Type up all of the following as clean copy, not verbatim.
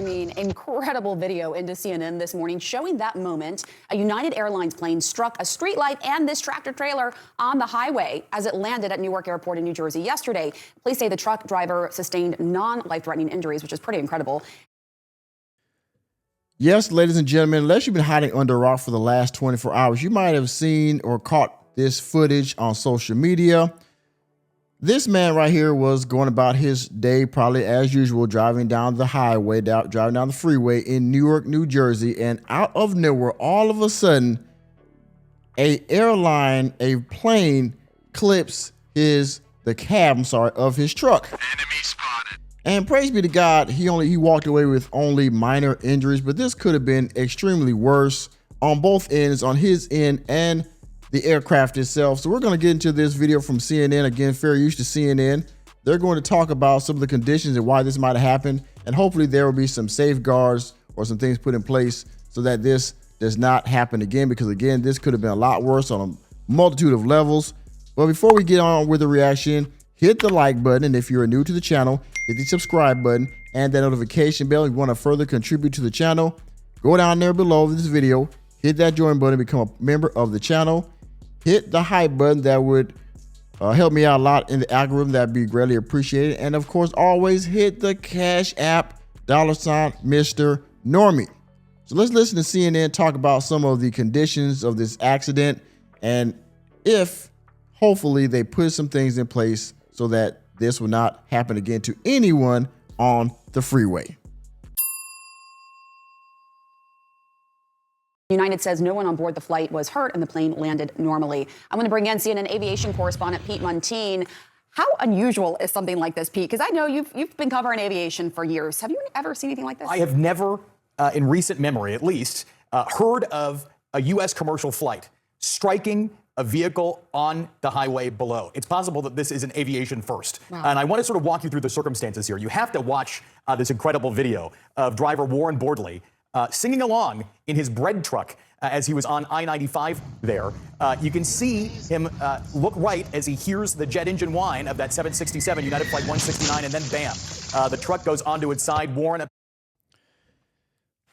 mean, incredible video into CNN this morning showing that moment. A United Airlines plane struck a streetlight and this tractor trailer on the highway as it landed at Newark Airport in New Jersey yesterday. Police say the truck driver sustained non-life-threatening injuries, which is pretty incredible. Yes, ladies and gentlemen, unless you've been hiding under a rock for the last 24 hours, you might have seen or caught this footage on social media. This man right here was going about his day, probably as usual, driving down the highway, driving down the freeway in Newark, New Jersey, and out of nowhere, all of a sudden, a plane clips the cab of his truck. Enemy spotted. And praise be to God, he walked away with only minor injuries, but this could have been extremely worse on both ends, on his end and the aircraft itself. So we're going to get into this video from CNN. Again, fair use to CNN. They're going to talk about some of the conditions and why this might have happened, and hopefully there will be some safeguards or some things put in place so that this does not happen again, because again, this could have been a lot worse on a multitude of levels. But before we get on with the reaction, hit the like button, and if you're new to the channel, hit the subscribe button and that notification bell. If you want to further contribute to the channel, go down there below this video, hit that join button, become a member of the channel. Hit the hype button. That would help me out a lot in the algorithm. That'd be greatly appreciated. And of course, always hit the Cash App $Mr. Normie. So let's listen to CNN talk about some of the conditions of this accident, and if hopefully they put some things in place so that this will not happen again to anyone on the freeway. United says no one on board the flight was hurt and the plane landed normally. I'm going to bring in CNN aviation correspondent Pete Muntean. How unusual is something like this, Pete? Because I know you've been covering aviation for years. Have you ever seen anything like this? I have never, in recent memory at least, heard of a U.S. commercial flight striking a vehicle on the highway below. It's possible that this is an aviation first. Wow. And I want to sort of walk you through the circumstances here. You have to watch this incredible video of driver Warren Bordley singing along in his bread truck as he was on I-95 there. You can see him look right as he hears the jet engine whine of that 767 United Flight 169, and then bam, the truck goes onto its side. Warren.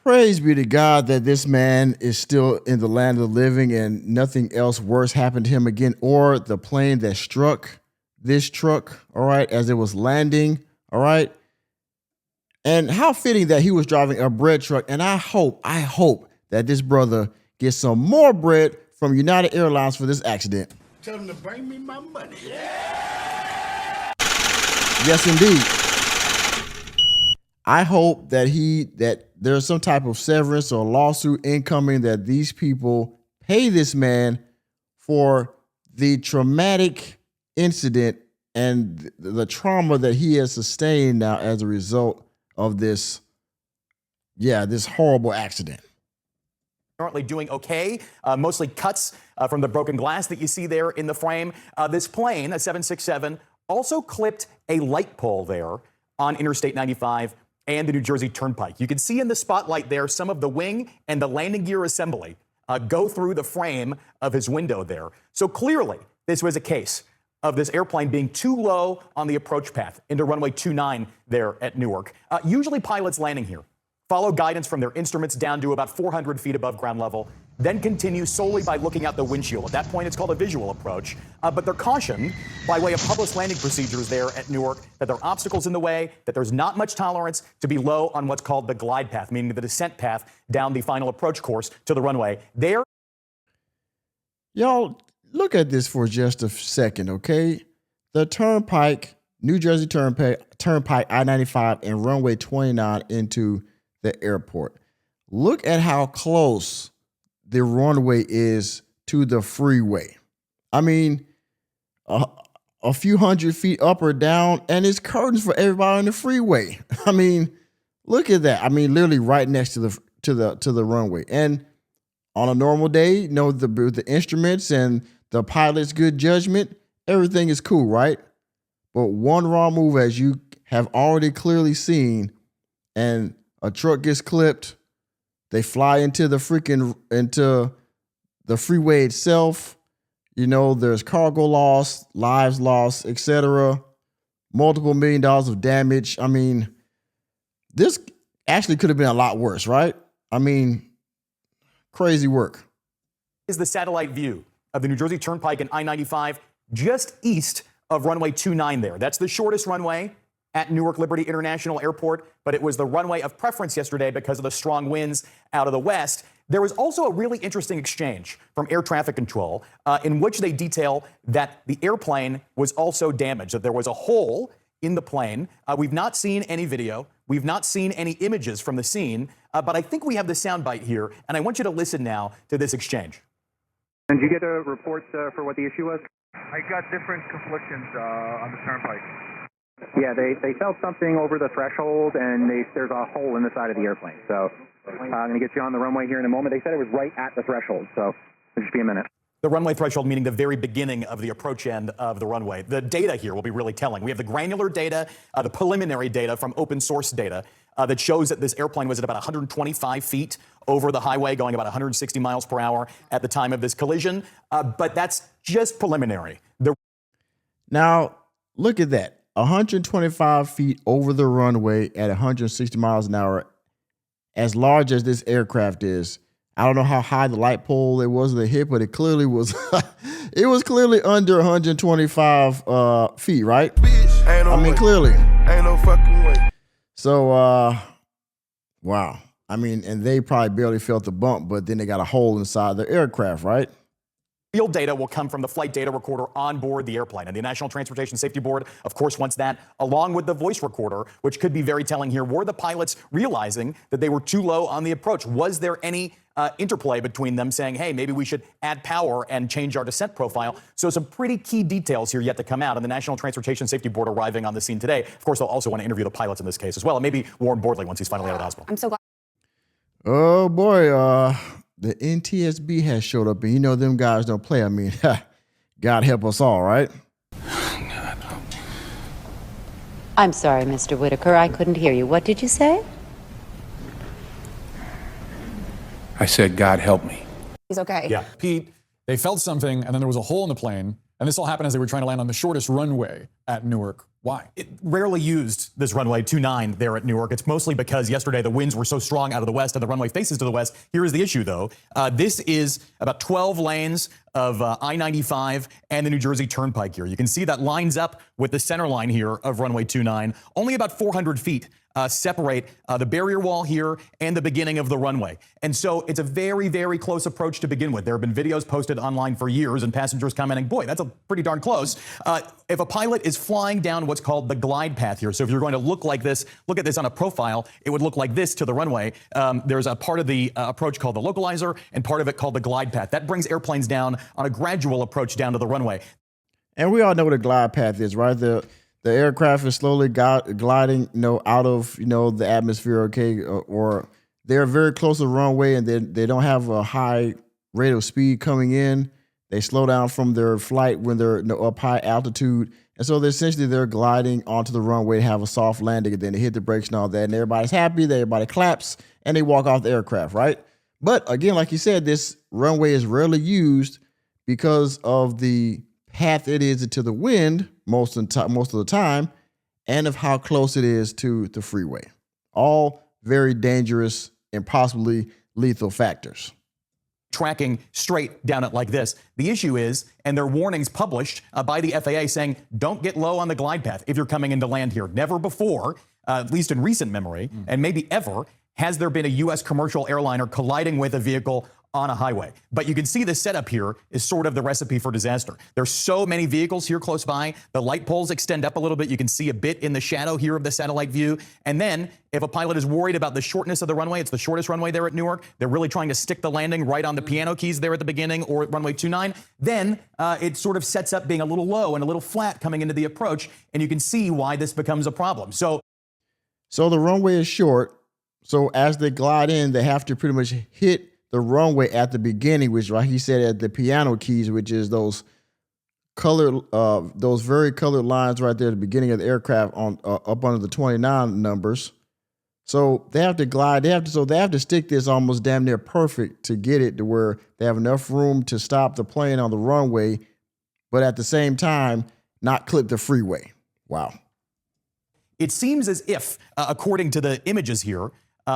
Praise be to God that this man is still in the land of the living and nothing else worse happened to him again, or the plane that struck this truck, all right, as it was landing, all right. And how fitting that he was driving a bread truck. And I hope that this brother gets some more bread from United Airlines for this accident. Tell them to bring me my money. Yeah. Yes, indeed. I hope that there's some type of severance or lawsuit incoming, that these people pay this man for the traumatic incident and the trauma that he has sustained now as a result of this horrible accident. Currently doing okay, mostly cuts from the broken glass that you see there in the frame. This plane, a 767, also clipped a light pole there on Interstate 95 and the New Jersey Turnpike. You can see in the spotlight there some of the wing and the landing gear assembly go through the frame of his window there. So clearly, this was a case of this airplane being too low on the approach path into runway 29 there at Newark. Usually pilots landing here follow guidance from their instruments down to about 400 feet above ground level, then continue solely by looking out the windshield. At that point, it's called a visual approach. But they're cautioned by way of published landing procedures there at Newark that there are obstacles in the way, that there's not much tolerance to be low on what's called the glide path, meaning the descent path down the final approach course to the runway. There. Y'all, look at this for just a second, okay? The Turnpike, New Jersey Turnpike, I-95, and runway 29 into the airport. Look at how close the runway is to the freeway. I mean, a few hundred feet up or down, and it's curtains for everybody on the freeway. I mean, look at that. I mean, literally right next to the runway. And on a normal day, you know, the instruments and the pilot's good judgment, everything is cool, right? But one wrong move, as you have already clearly seen, and a truck gets clipped, they fly into the freeway itself. You know, there's cargo loss, lives lost, etc. Multiple $1 million of damage. I mean, this Actually could have been a lot worse, right? I mean, crazy work. Is the satellite view of the New Jersey Turnpike and I-95 just east of runway 29 there. That's the shortest runway at Newark Liberty International Airport, but it was the runway of preference yesterday because of the strong winds out of the west. There was also a really interesting exchange from air traffic control in which they detail that the airplane was also damaged, that there was a hole in the plane. We've not seen any video. We've not seen any images from the scene, but I think we have the soundbite here, and I want you to listen now to this exchange. And did you get a report for what the issue was? I got different conflictions on the turnpike. Yeah, they felt something over the threshold, and there's a hole in the side of the airplane. So I'm going to get you on the runway here in a moment. They said it was right at the threshold, so it'll just be a minute. The runway threshold meaning the very beginning of the approach end of the runway. The data here will be really telling. We have the granular data, the preliminary data from open source data that shows that this airplane was at about 125 feet over the highway, going about 160 miles per hour at the time of this collision. But that's just preliminary. Now, look at that. 125 feet over the runway at 160 miles an hour. As large as this aircraft is, I don't know how high the light pole it was that hit, but it clearly was. It was clearly under 125 feet, right? Ain't no I mean, way. clearly. Ain't no fucking way. So, wow. I mean, and they probably barely felt the bump, but then they got a hole inside their aircraft, right? Real data will come from the flight data recorder on board the airplane. And the National Transportation Safety Board, of course, wants that, along with the voice recorder, which could be very telling here. Were the pilots realizing that they were too low on the approach? Was there any interplay between them saying, hey, maybe we should add power and change our descent profile? So some pretty key details here yet to come out. And the National Transportation Safety Board arriving on the scene today. Of course, they'll also want to interview the pilots in this case as well. And maybe Warren Bordley once he's finally out of the hospital. I'm so glad. Oh, boy. The NTSB has showed up, and you know them guys don't play. I mean, God help us all, right? I'm sorry, Mr. Whitaker. I couldn't hear you. What did you say? I said, God help me. He's okay. Yeah. Pete, they felt something, and then there was a hole in the plane, and this all happened as they were trying to land on the shortest runway at Newark. Why? It rarely used this runway 29 there at Newark. It's mostly because yesterday the winds were so strong out of the west and the runway faces to the west. Here is the issue, though. This is about 12 lanes of I-95 and the New Jersey Turnpike here. You can see that lines up with the center line here of runway 29. Only about 400 feet separate the barrier wall here and the beginning of the runway. And so it's a very, very close approach to begin with. There have been videos posted online for years and passengers commenting, boy, that's a pretty darn close. If a pilot is flying down what's called the glide path here, so if you're going to look like this, look at this on a profile, it would look like this to the runway. There's a part of the approach called the localizer and part of it called the glide path. That brings airplanes down on a gradual approach down to the runway. And we all know what a glide path is, right? The aircraft is slowly gliding, out of, the atmosphere, okay? Or they're very close to the runway and they don't have a high rate of speed coming in. They slow down from their flight when they're up high altitude. And so they're gliding onto the runway to have a soft landing, and then they hit the brakes and all that. And everybody's happy, everybody claps, and they walk off the aircraft, right? But again, like you said, this runway is rarely used because of the path it is to the wind most of the time, and of how close it is to the freeway. All very dangerous and possibly lethal factors. Tracking straight down it like this. The issue is, and there are warnings published by the FAA saying, don't get low on the glide path if you're coming into land here. Never before, at least in recent memory, and maybe ever, has there been a U.S. commercial airliner colliding with a vehicle on a highway. But you can see the setup here is sort of the recipe for disaster. There's so many vehicles here close by. The light poles extend up a little bit. You can see a bit in the shadow here of the satellite view. And then if a pilot is worried about the shortness of the runway, it's the shortest runway there at Newark. They're really trying to stick the landing right on the piano keys there at the beginning or at runway 29. Then it sort of sets up being a little low and a little flat coming into the approach. And you can see why this becomes a problem. So the runway is short. So as they glide in, they have to pretty much hit the runway at the beginning, which, like he said, at the piano keys, which is those very colored lines right there at the beginning of the aircraft on up under the 29 numbers. So they have to glide. They have to stick this almost damn near perfect to get it to where they have enough room to stop the plane on the runway, but at the same time not clip the freeway. Wow. it seems as if, according to the images here,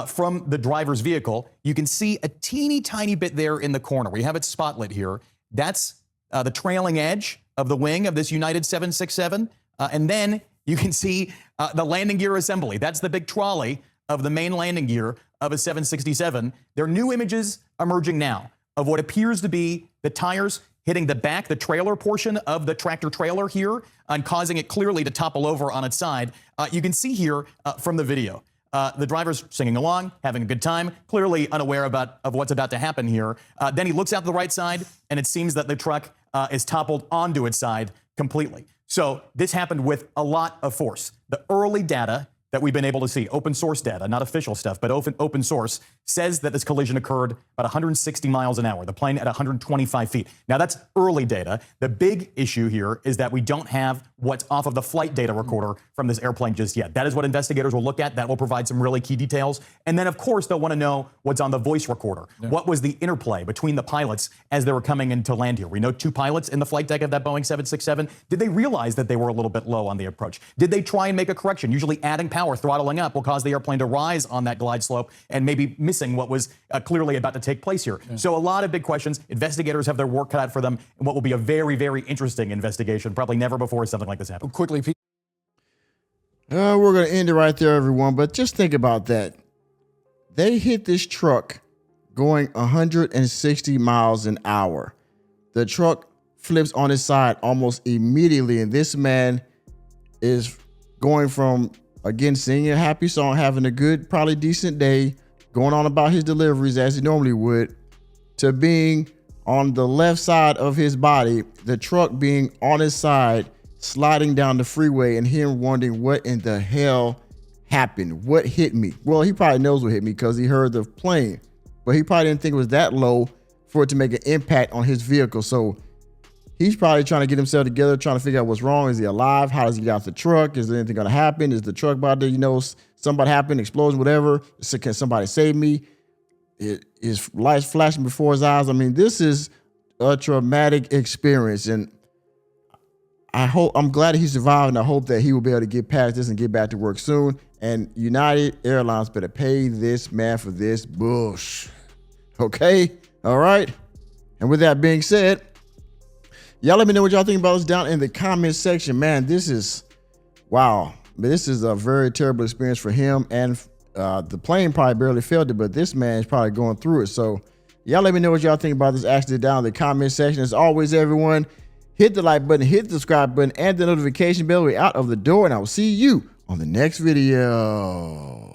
from the driver's vehicle, you can see a teeny tiny bit there in the corner. We have it spotlit here. That's the trailing edge of the wing of this United 767. And then you can see the landing gear assembly. That's the big trolley of the main landing gear of a 767. There are new images emerging now of what appears to be the tires hitting the back, the trailer portion of the tractor trailer here, and causing it clearly to topple over on its side. You can see here from the video. The driver's singing along, having a good time, clearly unaware of what's about to happen here. Then he looks out to the right side, and it seems that the truck is toppled onto its side completely. So this happened with a lot of force. The early data that we've been able to see, open source data, not official stuff, but open source, says that this collision occurred about 160 miles an hour, the plane at 125 feet. Now, that's early data. The big issue here is that we don't have what's off of the flight data recorder from this airplane just yet. That is what investigators will look at. That will provide some really key details. And then, of course, they'll want to know what's on the voice recorder. Yeah. What was the interplay between the pilots as they were coming in to land here? We know 2 pilots in the flight deck of that Boeing 767. Did they realize that they were a little bit low on the approach? Did they try and make a correction? Usually adding power, throttling up will cause the airplane to rise on that glide slope and maybe missing what was clearly about to take place here. Yeah. So a lot of big questions. Investigators have their work cut out for them in what will be a very, very interesting investigation. Probably never before something like this happened. Quickly, Pete. We're going to end it right there, everyone. But just think about that. They hit this truck going 160 miles an hour. The truck flips on its side almost immediately. And this man is going from, again, singing a happy song, having a good, probably decent day, going on about his deliveries as he normally would, to being on the left side of his body, the truck being on his side, sliding down the freeway, and him wondering what in the hell happened. What hit me? Well, he probably knows what hit me because he heard the plane, but he probably didn't think it was that low for it to make an impact on his vehicle. So he's probably trying to get himself together, trying to figure out what's wrong. Is he alive? How does he get out the truck? Is there anything going to happen? Is the truck about to, somebody happen, explosion, whatever? So can somebody save me? His lights flashing before his eyes. I mean, this is a traumatic experience, and I'm glad he survived, and I hope that he will be able to get past this and get back to work soon. And United Airlines better pay this man for this bullshit. Okay? All right? And with that being said, y'all let me know what y'all think about this down in the comment section. Man, this is, wow. This is a very terrible experience for him, and the plane probably barely felt it, but this man is probably going through it. So y'all let me know what y'all think about this accident down in the comment section. As always, everyone, hit the like button, hit the subscribe button, and the notification bell. We're out of the door, and I will see you on the next video.